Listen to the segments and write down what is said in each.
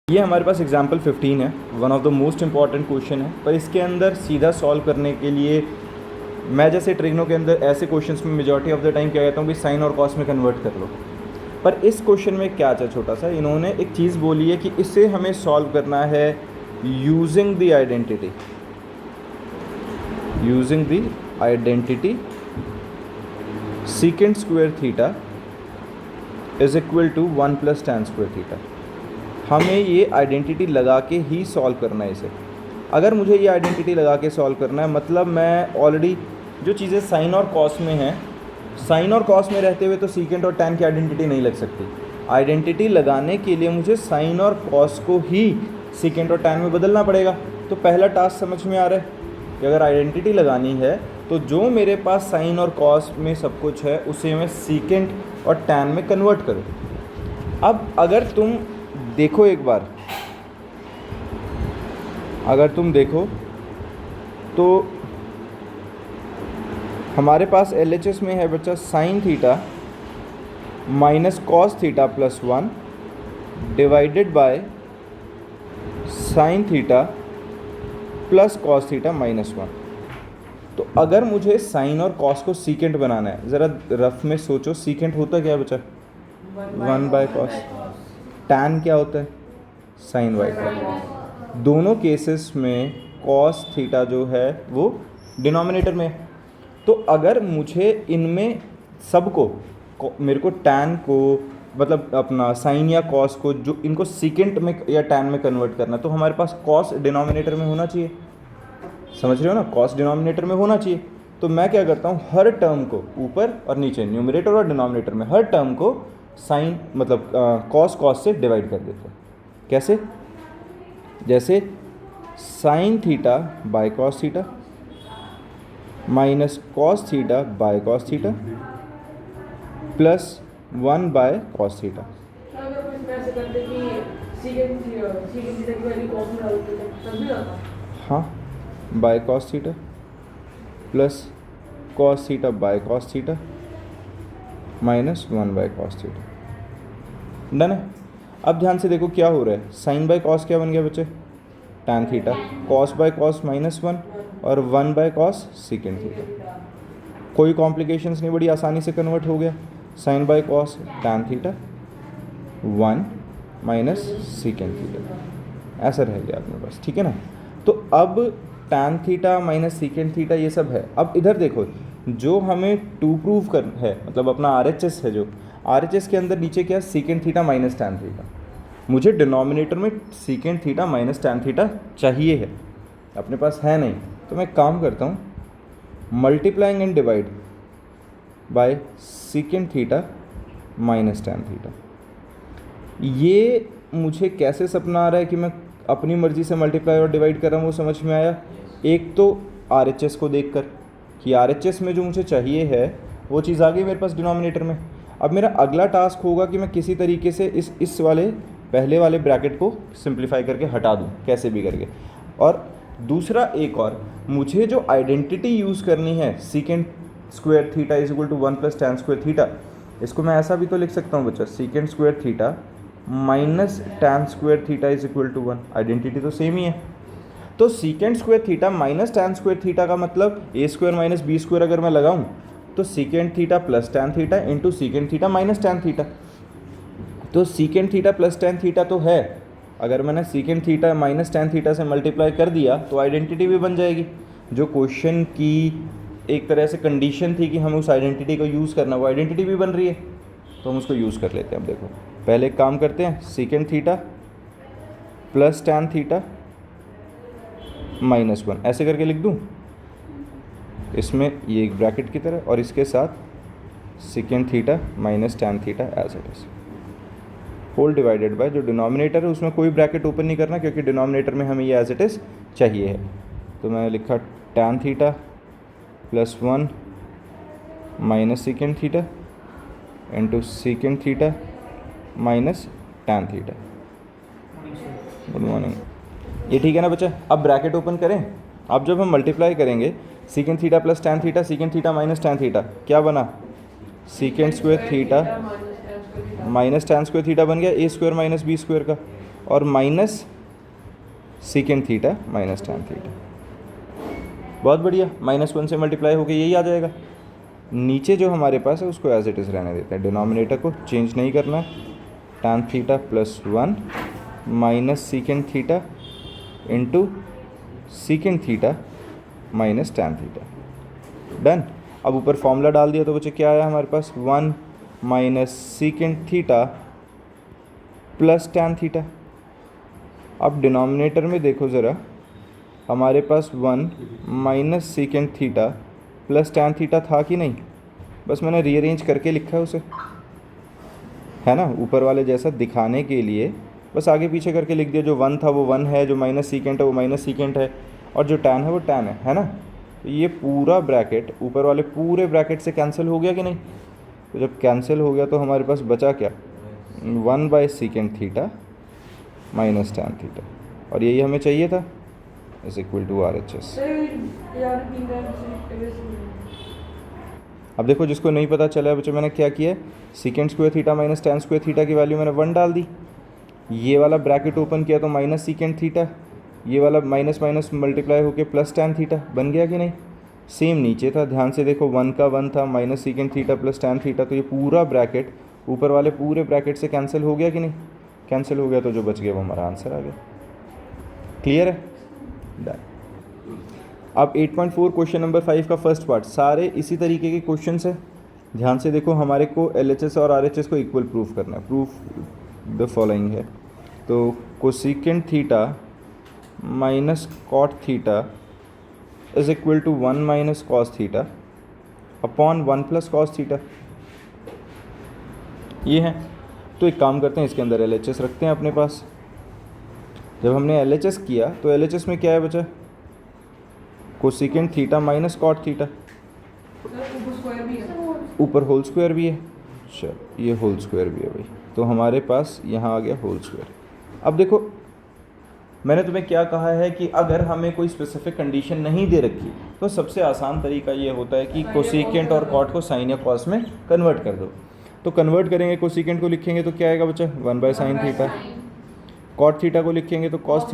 ये हमारे पास एग्जाम्पल 15 है, one of the most important question है। पर इसके अंदर सीधा सॉल्व करने के लिए मैं जैसे ट्रिग्नो के अंदर ऐसे क्वेश्चंस में मेजॉरिटी ऑफ द टाइम क्या कहता हूँ कि साइन और कॉस में कन्वर्ट कर लो। पर इस क्वेश्चन में क्या था छोटा सा, इन्होंने एक चीज़ बोली है कि इसे हमें सॉल्व करना है using the identity secant square theta is equal to 1 plus tan square theta. हमें ये आइडेंटिटी लगा के ही सॉल्व करना है इसे। अगर मुझे ये आइडेंटिटी लगा के सॉल्व करना है मतलब मैं ऑलरेडी जो चीज़ें साइन और कॉस में हैं, साइन और कॉस में रहते हुए तो सीकेंट और टैन की आइडेंटिटी नहीं लग सकती। आइडेंटिटी लगाने के लिए मुझे साइन और कॉस को ही सीकेंट और टैन में बदलना पड़ेगा। तो पहला टास्क समझ में आ रहा है कि अगर आइडेंटिटी लगानी है तो जो मेरे पास साइन और कॉस में सब कुछ है उसे मैं सीकेंट और टैन में कन्वर्ट करूँ। अब अगर तुम देखो एक बार, अगर तुम देखो तो हमारे पास LHS में है बच्चा sine theta minus cos theta plus 1 divided bye sine theta plus cos theta minus 1। तो अगर मुझे साइन और कॉस को सीकेंट बनाना है, ज़रा रफ में सोचो, सीकेंट होता क्या बच्चा? 1 बाय कॉस। टैन क्या होता है? Sine by cos. दोनों केसेस में कॉस थीटा जो है वो डिनोमिनेटर में है। तो अगर मुझे इनमें सबको मेरे को टैन को मतलब अपना साइन या कॉस को जो इनको सीकेंट में या टैन में कन्वर्ट करना, तो हमारे पास कॉस डिनोमिनेटर में होना चाहिए। समझ रहे हो ना? कॉस डिनोमिनेटर में होना चाहिए। तो मैं क्या करता हूँ, हर टर्म को ऊपर और नीचे न्यूमरेटर और डिनोमिनेटर में हर टर्म को साइन मतलब कॉस से डिवाइड कर देते हैं। कैसे? जैसे sine theta by cos theta minus cos theta by cos theta plus 1 by cos theta. हाँ, by cos theta plus cos theta by cos theta minus 1 by cos theta. Done है। अब ध्यान से देखो क्या हो रहा है। साइन बाय कॉस क्या बन गया बच्चे? Tan theta. Cos by cos minus 1 और 1 बाय कॉस सीकेंट थीटा। कोई कॉम्प्लिकेशंस नहीं, बड़ी आसानी से कन्वर्ट हो गया। Sine by cos tan theta 1 minus secant theta, ऐसा रह गया अपने पास। ठीक है ना? तो अब tan theta minus secant theta ये सब है। अब इधर देखो, जो हमें टू प्रूव कर है मतलब अपना RHS है, जो RHS के अंदर नीचे क्या है? Secant theta minus tan theta. मुझे डिनोमिनेटर में secant theta minus tan theta चाहिए है, अपने पास है नहीं। तो मैं काम करता हूँ, multiplying and divide by secant theta minus tan theta. ये मुझे कैसे सपना आ रहा है कि मैं अपनी मर्ज़ी से मल्टीप्लाई और डिवाइड कर रहा हूँ, वो समझ में आया। एक तो RHS को देखकर कि RHS में जो मुझे चाहिए है वो चीज़ आ गई मेरे पास डिनोमिनेटर में। अब मेरा अगला टास्क होगा कि मैं किसी तरीके से इस वाले पहले वाले ब्रैकेट को सिंप्लीफाई करके हटा दूँ, कैसे भी करके। और दूसरा एक और, मुझे जो आइडेंटिटी यूज़ करनी है secant square theta is equal to 1 plus tan square theta, इसको मैं ऐसा भी तो लिख सकता हूँ बच्चा, secant square theta minus tan square theta is equal to 1। Identity तो सेम ही है। तो secant square theta minus tan square theta का मतलब A square minus B square अगर मैं लगाऊँ तो secant theta plus tan theta into secant theta minus tan theta. तो secant theta plus tan theta तो है, अगर मैंने secant theta minus tan theta से मल्टीप्लाई कर दिया तो आइडेंटिटी भी बन जाएगी। जो क्वेश्चन की एक तरह से कंडीशन थी कि हमें उस आइडेंटिटी को यूज़ करना, वो आइडेंटिटी भी बन रही है, तो हम उसको यूज़ कर लेते हैं। अब देखो, पहले एक काम करते हैं, secant theta plus tan theta minus 1 ऐसे करके लिख दूँ, इसमें ये एक ब्रैकेट की तरह और इसके साथ secant theta minus tan theta as it is whole divided by जो डिनोमिनेटर है उसमें कोई ब्रैकेट ओपन नहीं करना क्योंकि डिनोमिनेटर में हमें ये एज इट इज़ चाहिए है। तो मैंने लिखा tan theta plus 1 minus secant theta into secant theta minus tan theta. Good morning. ये ठीक है ना बच्चा? अब ब्रैकेट ओपन करें। अब जब हम मल्टीप्लाई करेंगे secant theta plus tan theta, secant theta minus tan theta, क्या बना? Secant square theta minus tan square theta बन गया ए स्क्वायर माइनस बी स्क्वायर का। और minus secant theta minus tan theta. बहुत बढ़िया, -1 से मल्टीप्लाई होकर यही आ जाएगा। नीचे जो हमारे पास है उसको एज इट इज़ रहने देते हैं, डिनोमिनेटर को चेंज नहीं करना है। Tan theta plus 1 minus secant theta into secant theta minus tan theta. Done. अब ऊपर फॉर्मूला डाल दिया तो बच्चे क्या आया हमारे पास, 1 minus secant theta plus tan theta. अब डिनोमिनेटर में देखो ज़रा, हमारे पास 1 minus secant theta plus tan theta था कि नहीं, बस मैंने रीअरेंज करके लिखा है उसे, है ना, ऊपर वाले जैसा दिखाने के लिए बस आगे पीछे करके लिख दिया। जो 1 था वो 1 है, जो माइनस सीकेंट है वो माइनस सीकेंट है, और जो टैन है वो टैन है ना। तो ये पूरा ब्रैकेट ऊपर वाले पूरे ब्रैकेट से कैंसिल हो गया कि नहीं। तो जब कैंसिल हो गया तो हमारे पास बचा क्या, 1 by secant theta minus tan theta, और यही हमें चाहिए था, इज इक्वल टू RHS। अब देखो, जिसको नहीं पता चला बच्चों, मैंने क्या किया है, secant square theta minus tan square theta की वैल्यू मैंने 1 डाल दी। ये वाला ब्रैकेट ओपन किया तो माइनस सीकेंट थीटा, ये वाला माइनस माइनस मल्टीप्लाई होके प्लस टैन थीटा बन गया कि नहीं। सेम नीचे था, ध्यान से देखो, 1 का 1 था, minus secant theta plus tan theta, तो ये पूरा ब्रैकेट ऊपर वाले पूरे ब्रैकेट से कैंसिल हो गया कि नहीं। कैंसिल हो गया तो जो बच गया वो हमारा आंसर आ गया। क्लियर है, डन। अब 8.4 क्वेश्चन नंबर 5 का फर्स्ट पार्ट, सारे इसी तरीके के क्वेश्चन है। ध्यान से देखो, हमारे को LHS और RHS को इक्वल प्रूफ करना है। प्रूफ द फॉलोइंग है, तो cosecant theta minus cot theta is equal to 1 minus cos theta upon 1 plus cos theta, ये है। तो एक काम करते हैं, इसके अंदर LHS रखते हैं अपने पास। जब हमने LHS किया तो LHS में क्या है बचा, cosecant theta minus cot theta, ऊपर होल स्क्वायर भी है, चल ये होल स्क्वायर भी है भाई, तो हमारे पास यहाँ आ गया होल स्क्वायर। अब देखो, मैंने तुम्हें क्या कहा है कि अगर हमें कोई स्पेसिफिक कंडीशन नहीं दे रखी तो सबसे आसान तरीका ये होता है कि कोसेकेंट और कॉट को साइन या कॉस में कन्वर्ट कर दो। तो कन्वर्ट करेंगे, कोसेकेंट को लिखेंगे तो क्या आएगा बच्चा, 1 by sine theta. Cot theta को लिखेंगे तो cos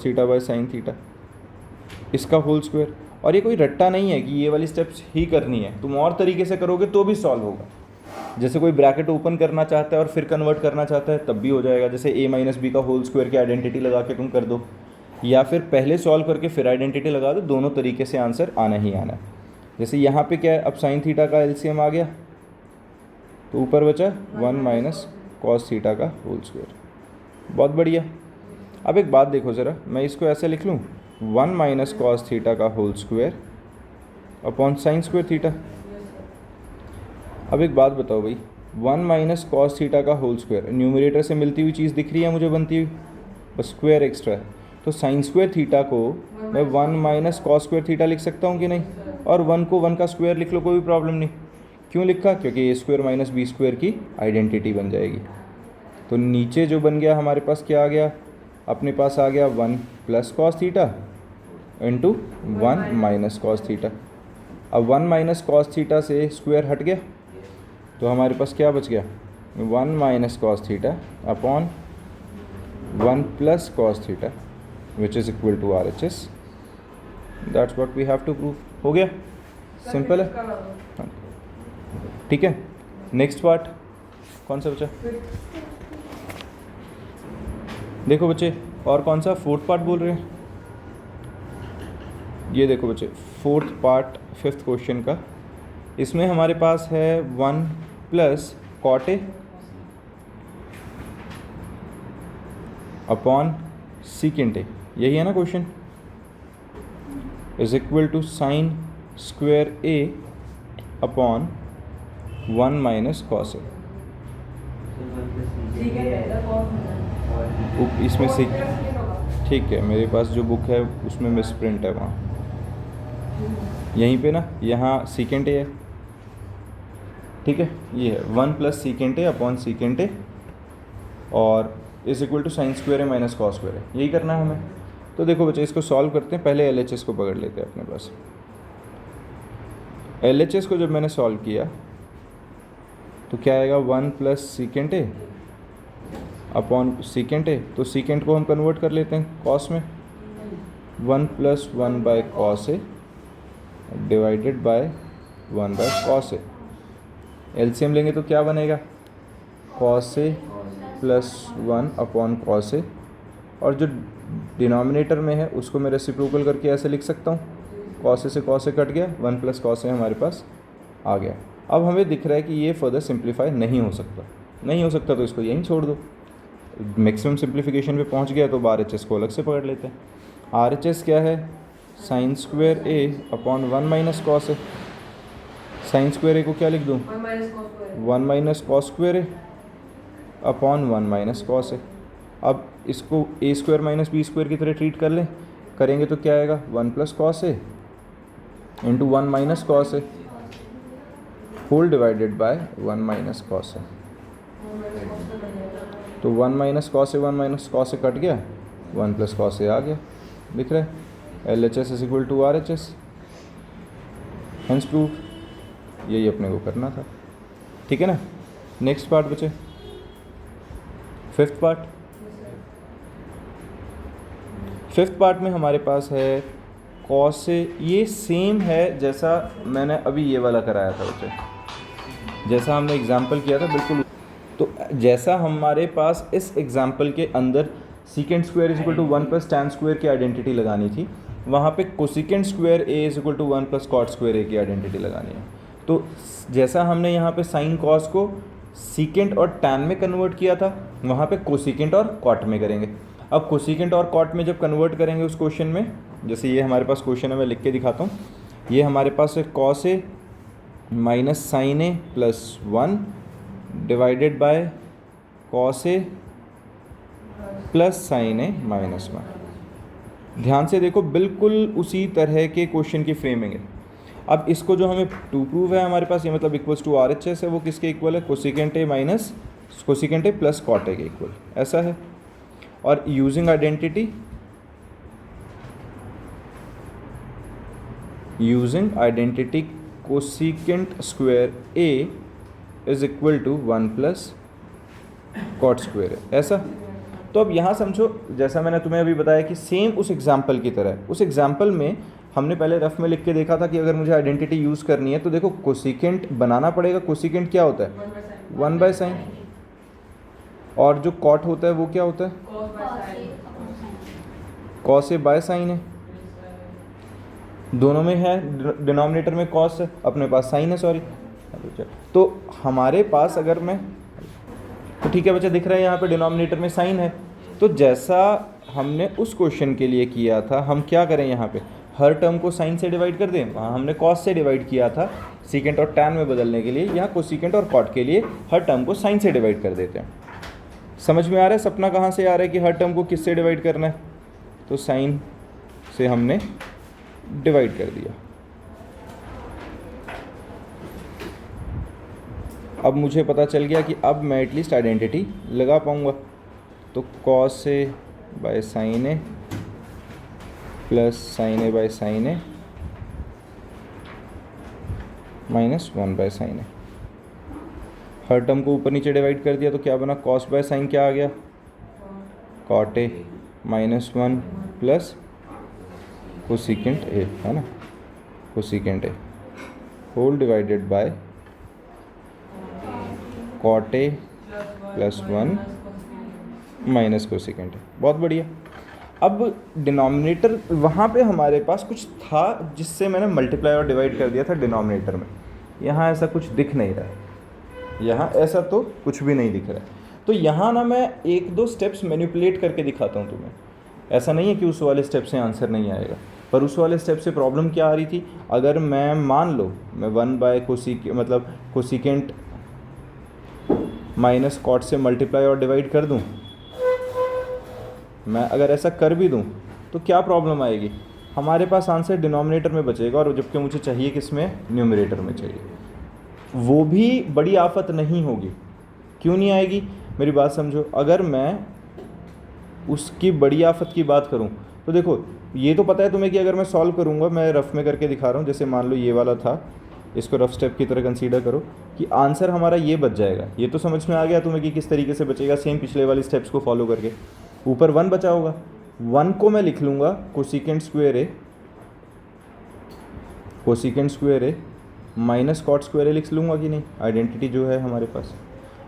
theta by sine theta, इसका होल स्क्वायर। और ये कोई रट्टा नहीं है कि ये वाली स्टेप्स ही करनी है, तुम और तरीके से करोगे तो भी सॉल्व होगा। जैसे कोई ब्रैकेट ओपन करना चाहता है और फिर कन्वर्ट करना चाहता है तब भी हो जाएगा। जैसे a माइनस बी का होल स्क्वायर की आइडेंटिटी लगा के तुम कर दो, या फिर पहले सॉल्व करके फिर आइडेंटिटी लगा दो, दोनों तरीके से आंसर आना ही आना है। जैसे यहाँ पे क्या है, अब साइन थीटा का LCM आ गया तो ऊपर बचा 1 माइनस कॉस थीटा का होल स्क्वायर। बहुत बढ़िया। अब एक बात देखो ज़रा, मैं इसको ऐसे लिख लूँ, 1 माइनस कॉस थीटा का whole square upon sine square theta. अब एक बात बताओ भाई, 1 माइनस कॉस थीटा का होल स्क्वायर, न्यूमरेटर से मिलती हुई चीज़ दिख रही है मुझे बनती हुई, बस स्क्वायर एक्स्ट्रा है। तो साइन स्क्वायर थीटा को मैं 1 माइनस कॉस स्क्वायर थीटा लिख सकता हूँ कि नहीं, और 1 को 1 का स्क्वायर लिख लो, कोई प्रॉब्लम नहीं। क्यों लिखा, क्योंकि a square minus B square की आइडेंटिटी बन जाएगी। तो नीचे जो बन गया हमारे पास क्या आ गया, अपने पास आ गया 1 plus cos theta into 1 minus cos theta. अब 1 माइनस कॉस थीटा से स्क्वायर हट गया तो हमारे पास क्या बच गया, 1 minus cos theta upon 1 plus cos theta which is equal to RHS। That's what we have to prove. हो गया, सिंपल है, ठीक है। नेक्स्ट पार्ट कौन सा बचा, देखो बच्चे, और कौन सा, फोर्थ पार्ट बोल रहे हैं। ये देखो बच्चे, फोर्थ पार्ट 5th क्वेश्चन का, इसमें हमारे पास है 1 plus cot A upon secant A, यही है ना question, is equal to sine square A upon 1 minus cos A. इसमें से ठीक है, मेरे पास जो बुक है उसमें मिस प्रिंट है वहाँ, यहीं पे ना, यहाँ सीकेंट ए है, ठीक है, ये है 1 plus secant A upon secant A और is equal to sine square A minus cos square है, यही करना है हमें। तो देखो बच्चे, इसको सॉल्व करते हैं, पहले LHS को पकड़ लेते हैं अपने पास। LHS को जब मैंने सॉल्व किया तो क्या आएगा, 1 plus secant A upon secant ए, तो सीकेंट को हम कन्वर्ट कर लेते हैं कॉस में, 1 + 1 by cos A divided by 1 by cos A. LCM लेंगे तो क्या बनेगा, cos A plus 1 upon cos ए, और जो डिनोमिनेटर में है उसको मैं रेसिप्रोकल करके ऐसे लिख सकता हूँ, कॉस ए से कॉस ए कट गया, 1 + कॉस ए हमारे पास आ गया। अब हमें दिख रहा है कि ये फर्दर सिंप्लीफाई नहीं हो सकता, तो इसको यहीं छोड़ दो। मैक्सिमम सिंप्लीफिकेशन पे पहुँच गया तो RHS को अलग से पकड़ लेते हैं। RHS क्या है, sign square A upon 1 - cos A. Sign square ए को क्या लिख दूँ, 1 - cos square A upon 1 - cos ए। अब इसको a² - b² की तरह ट्रीट करेंगे तो क्या आएगा, 1 + cos A into 1 - cos A whole divided by 1 - cos A. तो 1 - cos A 1 - cos A cut गया, 1 + कॉस ए आ गया, दिख रहा है। LHS = RHS, hence prove. यही अपने को करना था, ठीक है ना। नेक्स्ट पार्ट बचे, 5th पार्ट। 5th पार्ट में हमारे पास है कॉस ए, ये सेम है जैसा मैंने अभी ये वाला कराया था बच्चे, जैसा हमने एग्जाम्पल किया था बिल्कुल। तो जैसा हमारे पास इस एग्जाम्पल के अंदर सीकेंट स्क्वायर = 1 + tan स्क्वायर की आइडेंटिटी लगानी थी, वहाँ पे cosecant square a = 1 + cot square a की आइडेंटिटी लगानी है। तो जैसा हमने यहाँ पे साइन कॉस को सीकेंट और टैन में कन्वर्ट किया था, वहाँ पे कोसिकेंट और कॉट में करेंगे। अब कोसिकेंट और कॉट में जब कन्वर्ट करेंगे उस क्वेश्चन में, जैसे ये हमारे पास क्वेश्चन है, मैं लिख के दिखाता हूँ। ये हमारे पास है cos A minus sine A plus 1 divided by cos A plus sine A minus 1। ध्यान से देखो, बिल्कुल उसी तरह के क्वेश्चन की फ्रेमिंग है। अब इसको जो हमें टू प्रूव है हमारे पास, ये मतलब इक्वल्स टू RHS है, वो किसके इक्वल है, cosecant A minus cosecant A plus cot A के इक्वल, ऐसा है। और using identity cosecant square A is equal to 1 + cot square A, ऐसा। तो अब यहाँ समझो, जैसा मैंने तुम्हें अभी बताया कि सेम उस एग्जाम्पल की तरह, उस एग्जाम्पल में हमने पहले रफ में लिख के देखा था कि अगर मुझे आइडेंटिटी यूज़ करनी है तो देखो कोसिकेंट बनाना पड़ेगा। कोसिकेंट क्या होता है, 1/sin, और जो कॉट होता है वो क्या होता है, कॉस ए बाय साइन है। दोनों में है, डिनोमिनेटर में कॉस है, अपने पास साइन है, सॉरी। तो हमारे पास अगर मैं, तो ठीक है बच्चा, दिख रहा है यहाँ पे डिनोमिनेटर में साइन है। तो जैसा हमने उस क्वेश्चन के लिए किया था, हम क्या करें, यहाँ पे हर टर्म को साइन से डिवाइड कर दें। वहाँ हमने कॉस से डिवाइड किया था सीकेंट और टैन में बदलने के लिए, यहाँ कोसिकेंट और कॉट के लिए हर टर्म को साइन से डिवाइड कर देते हैं। समझ में आ रहा है सपना कहाँ से आ रहा है कि हर टर्म को किससे डिवाइड करना है, तो साइन से हमने डिवाइड कर दिया। अब मुझे पता चल गया कि अब मैं एटलीस्ट आइडेंटिटी लगा पाऊँगा। तो cos A by sine A plus sine A by sine A minus 1/sin A. Her term को ऊपर नीचे डिवाइड कर दिया तो क्या बना, कॉस बाय साइन क्या आ गया, cot A minus 1 plus cosecant A, है ना, cosecant A whole divided by cot A plus 1 minus cosecant A. बहुत बढ़िया। अब डिनोमिनेटर वहाँ पे हमारे पास कुछ था जिससे मैंने मल्टीप्लाई और डिवाइड कर दिया था डिनोमिनेटर में। यहाँ ऐसा कुछ दिख नहीं रहा है, यहाँ ऐसा तो कुछ भी नहीं दिख रहा है। तो यहाँ ना मैं 1-2 स्टेप्स मैनिपुलेट करके दिखाता हूँ तुम्हें। ऐसा नहीं है कि उस वाले स्टेप से आंसर नहीं आएगा, पर उस वाले स्टेप से प्रॉब्लम क्या आ रही थी, अगर मैं मान लो मैं 1 मतलब कोसिकेंट माइनस कॉट से मल्टीप्लाई और डिवाइड कर दूँ, मैं अगर ऐसा कर भी दूं तो क्या प्रॉब्लम आएगी, हमारे पास आंसर डिनोमिनेटर में बचेगा और जबकि मुझे चाहिए किसमें, न्यूमरेटर में चाहिए। वो भी बड़ी आफत नहीं होगी। क्यों नहीं आएगी, मेरी बात समझो। अगर मैं उसकी बड़ी आफत की बात करूं तो देखो, ये तो पता है तुम्हें कि अगर मैं सॉल्व करूंगा, मैं रफ में करके दिखा रहा हूं, जैसे मान लो ये वाला था इसको रफ स्टेप की तरह कंसीडर करो कि आंसर हमारा ये बच जाएगा। ये तो समझ में आ गया तुम्हें कि किस तरीके से बचेगा, सेम पिछले वाली स्टेप्स को फॉलो करके। ऊपर 1 बचा होगा, 1 को मैं लिख लूँगा cosecant square A minus cot square ए लिख लूँगा कि नहीं, आइडेंटिटी जो है हमारे पास।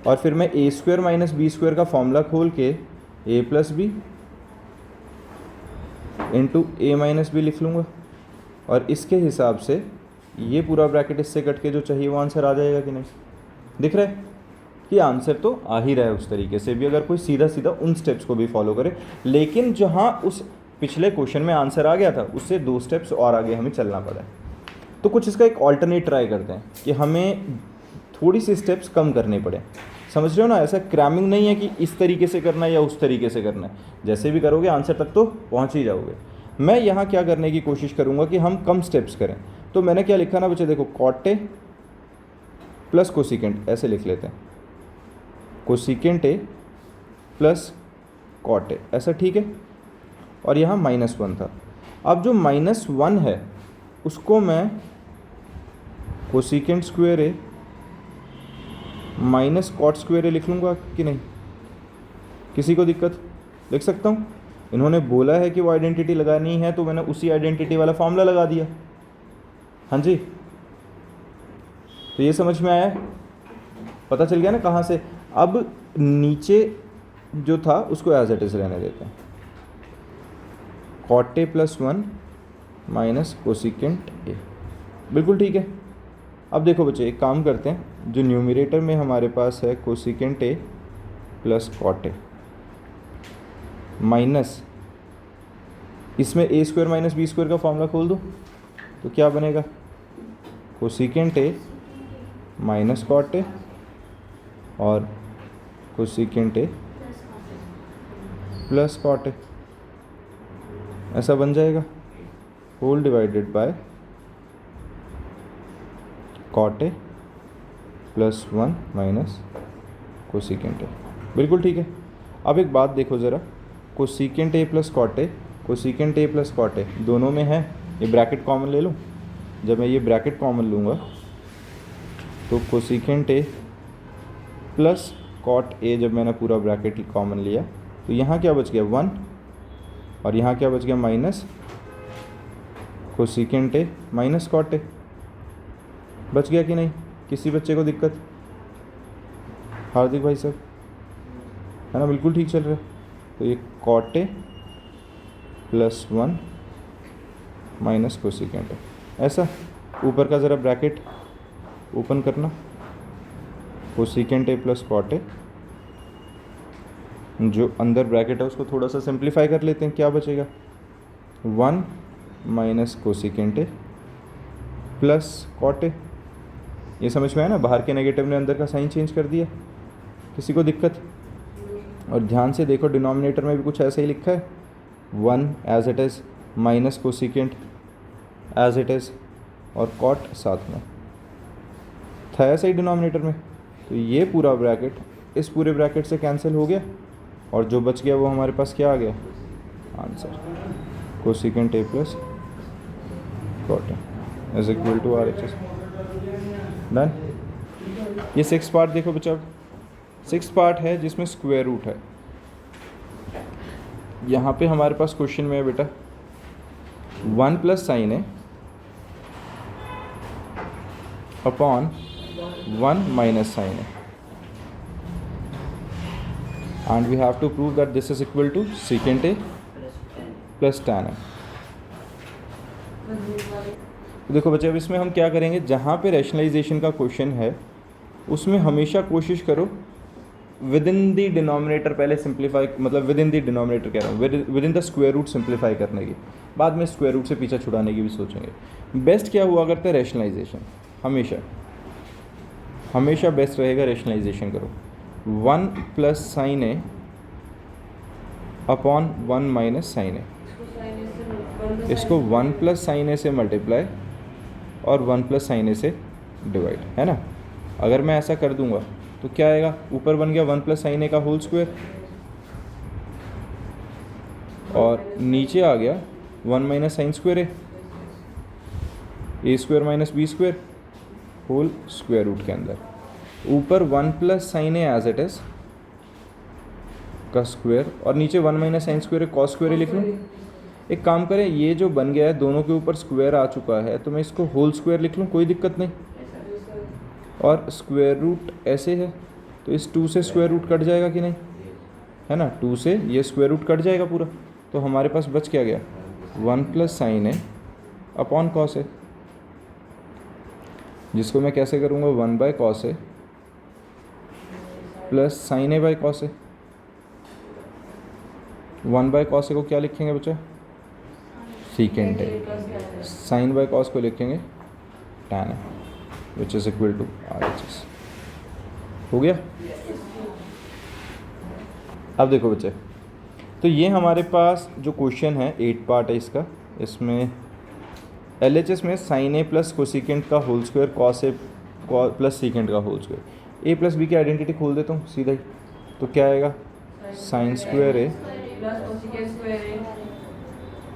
और फिर मैं ए स्क्वायर माइनस बी स्क्वायर का फॉर्मूला खोल के ए प्लस बी इंटू ए माइनस बी लिख लूँगा, और इसके हिसाब से ये पूरा ब्रैकेट इससे कट के जो चाहिए वो आंसर आ जाएगा कि नहीं। दिख रहा है कि आंसर तो आ ही रहा है उस तरीके से भी, अगर कोई सीधा सीधा उन स्टेप्स को भी फॉलो करे। लेकिन जहाँ उस पिछले क्वेश्चन में आंसर आ गया था उससे 2 स्टेप्स और आगे हमें चलना पड़ा है। तो कुछ इसका एक ऑल्टरनेट ट्राई करते हैं कि हमें थोड़ी सी स्टेप्स कम करने पड़े। समझ रहे हो ना, ऐसा क्रैमिंग नहीं है कि इस तरीके से करना है या उस तरीके से करना है, जैसे भी करोगे आंसर तक तो पहुंच ही जाओगे। मैं यहाँ क्या करने की कोशिश करूँगा कि हम कम स्टेप्स करें। तो मैंने क्या लिखा ना बच्चे, देखो कॉट ए प्लस कोसिकेंट, ऐसे लिख लेते हैं, cosecant A plus cot A, ऐसा ठीक है। और यहाँ -1 था। अब जो -1 है उसको मैं cosecant square A minus cot square ए लिख लूँगा कि नहीं, किसी को दिक्कत? लिख सकता हूँ। इन्होंने बोला है कि वो आइडेंटिटी लगानी है तो मैंने उसी आइडेंटिटी वाला फॉर्मूला लगा दिया। हाँ जी, तो ये समझ में आया है, पता चल गया ना कहाँ से। अब नीचे जो था उसको एज इट इज रहने देते हैं, cot A plus 1 minus cosecant A, बिल्कुल ठीक है। अब देखो बच्चे एक काम करते हैं, जो न्यूमरेटर में हमारे पास है cosecant A plus cot A minus इसमें A square minus B square का फॉर्मूला खोल दो तो क्या बनेगा, cosecant A minus cot A और cosecant A plus cot A, ऐसा बन जाएगा, whole divided by cot A plus 1 minus cosecant A, बिल्कुल ठीक है। अब एक बात देखो ज़रा, cosecant A plus cot A, cosecant A plus cot A दोनों में है, ये ब्रैकेट कॉमन ले लूँ। जब मैं ये ब्रैकेट कॉमन लूँगा तो cosecant A plus cot A, जब मैंने पूरा ब्रैकेट कॉमन लिया तो यहाँ क्या बच गया 1, और यहाँ क्या बच गया minus cosecant A minus cot A, बच गया कि नहीं, किसी बच्चे को दिक्कत? हार्दिक भाई साहब, है ना, बिल्कुल ठीक चल रहा है। तो ये cot A plus 1 minus cosecant A, ऐसा। ऊपर का ज़रा ब्रैकेट ओपन करना, cosecant A plus cot A, जो अंदर ब्रैकेट है उसको थोड़ा सा सिंप्लीफाई कर लेते हैं, क्या बचेगा 1 minus cosecant A plus cot A. ये समझ में आया ना, बाहर के नेगेटिव ने अंदर का साइन चेंज कर दिया, किसी को दिक्कत? और ध्यान से देखो डिनोमिनेटर में भी कुछ ऐसा ही लिखा है, 1 as it is minus cosecant as it is और कॉट साथ में था ऐसा ही डिनोमिनेटर में। तो ये पूरा ब्रैकेट इस पूरे ब्रैकेट से कैंसिल हो गया और जो बच गया वो हमारे पास क्या आ गया, answer cosecant A plus cot A is equal to RHS। Done. ये 6 पार्ट देखो बच्चा, 6 पार्ट है जिसमें स्क्वायर रूट है। यहाँ पे हमारे पास क्वेश्चन में है बेटा 1 प्लस साइन है अपॉन 1 माइनस साइन है, and we have to prove that this is equal to secant A plus tan है। तो देखो बच्चे अब इसमें हम क्या करेंगे, जहाँ पे रैशनलाइजेशन का क्वेश्चन है उसमें हमेशा कोशिश करो विद इन दी डिनोमिनेटर पहले सिंप्लीफाई, मतलब विद इन दी डिनोमिनेटर कह रहा हूँ, within the square root simplify करने की, बाद में स्क्वायर रूट से पीछा छुड़ाने की भी सोचेंगे। बेस्ट क्या हुआ करता है रैशनलाइजेशन, हमेशा बेस्ट रहेगा रैशनलाइजेशन करो। 1 plus sine A upon 1 minus sine ए, इसको 1 प्लस साइन ए से मल्टीप्लाई और 1 प्लस साइन ए से डिवाइड, है ना। अगर मैं ऐसा कर दूंगा तो क्या आएगा, ऊपर बन गया 1 प्लस साइन ए का होल स्क्वायर और नीचे आ गया 1 minus sine square A square minus B square whole square root के अंदर, ऊपर 1 plus sine A as it is का स्क्वायर, और नीचे 1 माइनस साइन स्क्वायर है कॉस स्क्वायर लिख लूँ। एक काम करें, ये जो बन गया है दोनों के ऊपर स्क्वायर आ चुका है, तो मैं इसको होल स्क्वायर लिख लूँ, कोई दिक्कत नहीं। और स्क्वायर रूट ऐसे है तो इस 2 से स्क्वायर रूट कट जाएगा कि नहीं, है ना, 2 से ये स्क्वायर रूट कट जाएगा पूरा, तो हमारे पास बच क्या गया 1 plus sine A upon cos A, जिसको मैं कैसे करूँगा 1 by cos A plus sine A by cos A. 1 by cos A को क्या लिखेंगे बच्चा, secant A, sine by cos को लिखेंगे tan A, which is equal to RHS। हो गया। अब देखो बच्चे, तो ये हमारे पास जो क्वेश्चन है 8 पार्ट है इसका, इसमें LHS में साइन ए प्लस कोसिकेंट का whole square cos A plus secant का whole square, A plus B की आइडेंटिटी खोल देता हूँ सीधा ही, तो क्या आएगा sine square A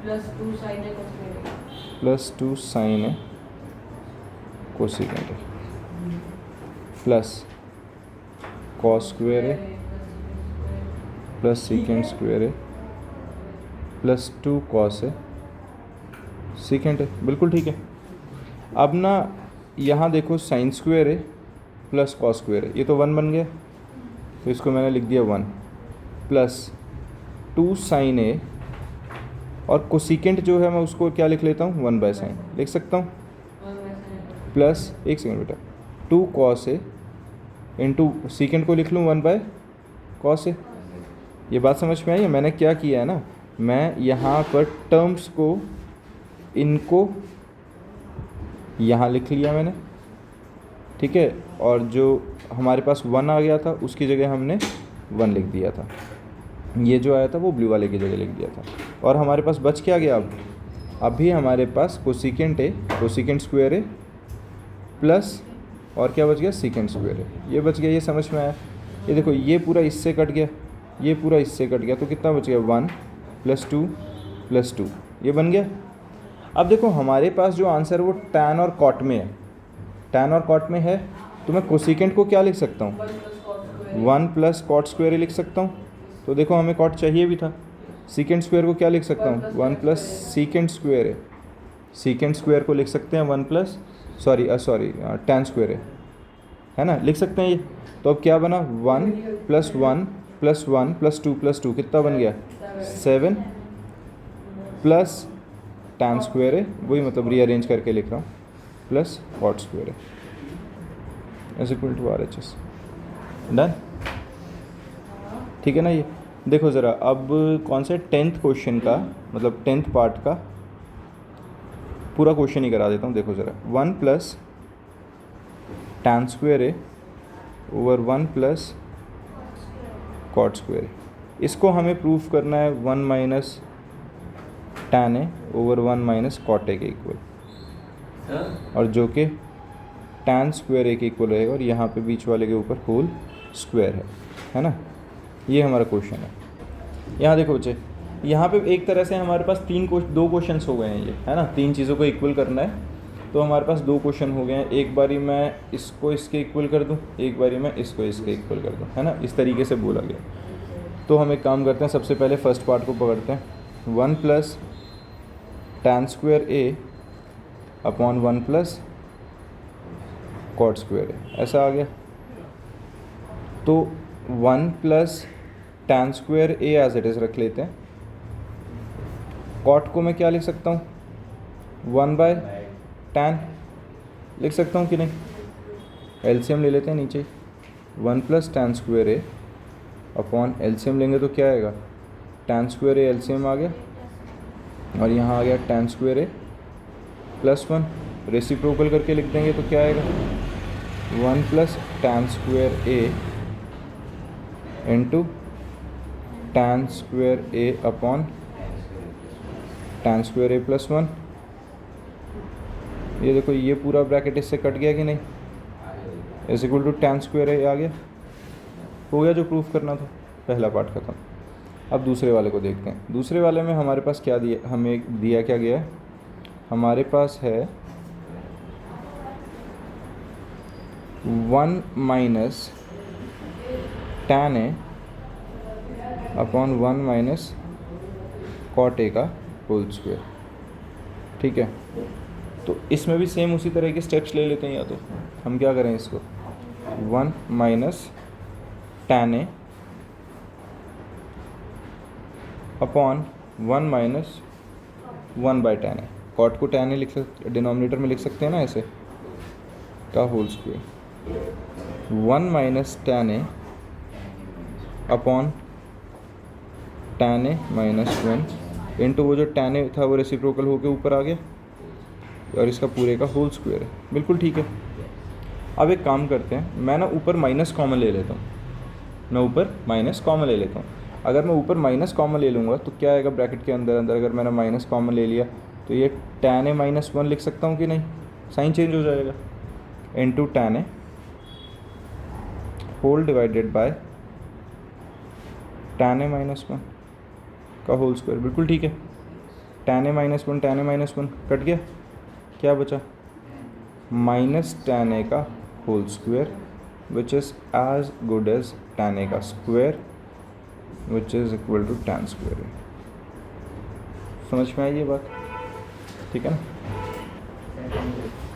plus 2 sine A cosecant A plus cos square A plus secant square A plus 2 cos A secant A, बिल्कुल ठीक है। अब ना यहाँ देखो sine square A plus cos square A, ये तो 1 बन गया, तो इसको मैंने लिख दिया 1 प्लस 2 साइन ए, और कोसिकेंट जो है मैं उसको क्या लिख लेता हूँ 1 बाय साइन लिख सकता हूँ, प्लस एक सेकेंड बेटा 2 कॉस ए इंटू सीकेंट को लिख लूँ 1 बाय कॉस ए। ये बात समझ में आई है? मैंने क्या किया है ना, मैं यहाँ पर टर्म्स को इनको यहाँ लिख लिया मैंने, ठीक है, और जो हमारे पास 1 आ गया था उसकी जगह हमने 1 लिख दिया था, ये जो आया था वो ब्लू वाले की जगह लिख दिया था, और हमारे पास बच क्या गया अब अभी हमारे पास cosecant A cosecant square A plus और क्या बच गया सीकेंट स्क्वायर ए, ये बच गया। ये समझ में आया? ये देखो ये पूरा इससे कट गया, ये पूरा इससे कट गया, तो कितना बच गया 1 प्लस 2 प्लस 2, ये बन गया। अब देखो हमारे पास जो आंसर है वो टैन और कॉट में है, टैन और कॉट में है, तो मैं कोसिकेंट को क्या लिख सकता हूँ 1 प्लस कॉट स्क्वायर लिख सकता हूँ, तो देखो हमें कॉट चाहिए भी था। सीकेंट स्क्वायर को क्या लिख सकता हूँ 1 प्लस सीकेंट स्क्वायर है, सीकेंट स्क्वायर को लिख सकते हैं 1 प्लस टैन स्क्वायर है ना, लिख सकते हैं ये। तो अब क्या बना 1 प्लस 1 प्लस 1 प्लस 2 प्लस 2 कितना बन गया 7 प्लस टैन स्क्वायर है, वही मतलब रीअरेंज करके लिख रहा हूँ, प्लस कॉट स्क्वायर है is equal to RHS। Done, ठीक है ना। ये देखो ज़रा अब कौन से 10th क्वेश्चन का मतलब 10th पार्ट का पूरा क्वेश्चन ही करा देता हूँ। देखो ज़रा 1 प्लस टैन स्क्वायर है ओवर 1 प्लस कॉट स्क्वायर है, इसको हमें प्रूफ करना है 1 minus tan A over 1 minus cot A के इक्वल, और जो कि टैन स्क्वायर ए के इक्वल रहेगा, और यहाँ पे बीच वाले के ऊपर होल स्क्वायर है ना। ये हमारा क्वेश्चन है। यहाँ देखो बच्चे, यहाँ पे एक तरह से हमारे पास 2 क्वेश्चंस हो गए हैं, ये है ना, 3 चीज़ों को इक्वल करना है, तो हमारे पास 2 क्वेश्चन हो गए हैं। एक बारी मैं इसको इसके इक्वल कर दूँ, एक बारी मैं इसको इसके इक्वल कर दूँ, है ना, इस तरीके से बोला गया। तो हम एक काम करते हैं, सबसे पहले फर्स्ट पार्ट को पकड़ते हैं, 1 plus tan square A upon 1 plus cot square A, ऐसा आ गया। तो 1 plus tan square A as it is रख लेते हैं, कॉट को मैं क्या लिख सकता हूँ 1 बाय टैन लिख सकता हूँ कि नहीं, एलसीएम ले लेते हैं नीचे, 1 plus tan square A upon LCM लेंगे तो क्या आएगा टैन स्क्वायर ए एलसीएम आ गया, और यहाँ आ गया tan square A plus 1, reciprocal करके लिख देंगे तो क्या आएगा 1 plus tan square A into tan square A upon tan square A plus 1। ये देखो ये पूरा ब्रैकेट इससे कट गया कि नहीं, is equal to tan square A आ गया। हो गया जो प्रूफ करना था, पहला पार्ट खत्म। अब दूसरे वाले को देखते हैं। दूसरे वाले में हमारे पास क्या दिया, हमें दिया क्या गया है, हमारे पास है 1 minus tan a upon 1 minus cot A का होल स्क्वायर। ठीक है, तो इसमें भी सेम उसी तरह के स्टेप्स ले लेते हैं। या तो हम क्या करें इसको 1 minus tan a upon 1 minus 1 by tan a। Cot को tan a लिख सकते, डिनोमिनेटर में लिख सकते हैं ना ऐसे, का whole square 1 minus tan a upon tan a minus 1 into वो जो tan a था वो रेसिप्रोकल होके ऊपर आ गया और इसका पूरे का होल स्क्वायर है। बिल्कुल ठीक है। अब एक काम करते हैं, मैं ना ऊपर माइनस कॉमन ले लेता हूँ। मैं ऊपर माइनस कॉमन ले लेता हूँ। अगर मैं ऊपर माइनस कॉमन ले लूँगा तो क्या आएगा ब्रैकेट के अंदर अंदर, अगर मैंने माइनस कॉमन ले लिया तो ये tan a माइनस 1 लिख सकता हूँ कि नहीं, साइन चेंज हो जाएगा, into tan a whole divided by tan a minus 1 का होल स्क्वायर। बिल्कुल ठीक है। tan a minus 1 tan a minus 1 cut गया, क्या बचा माइनस tan a का whole square which is as good as tan a का square which is equal to tan square. समझ में आई ये बात? ठीक है ना।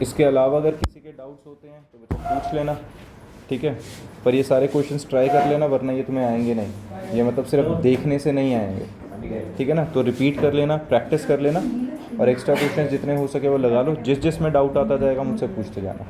इसके अलावा अगर किसी के डाउट्स होते हैं तो बच्चा पूछ लेना, ठीक है। पर ये सारे क्वेश्चंस ट्राई कर लेना, वरना ये तुम्हें आएंगे नहीं। ये मतलब सिर्फ देखने से नहीं आएंगे, ठीक है ना। तो रिपीट कर लेना, प्रैक्टिस कर लेना और एक्स्ट्रा क्वेश्चंस जितने हो सके वो लगा लो। जिस जिस में डाउट आता जाएगा मुझसे पूछते जाना।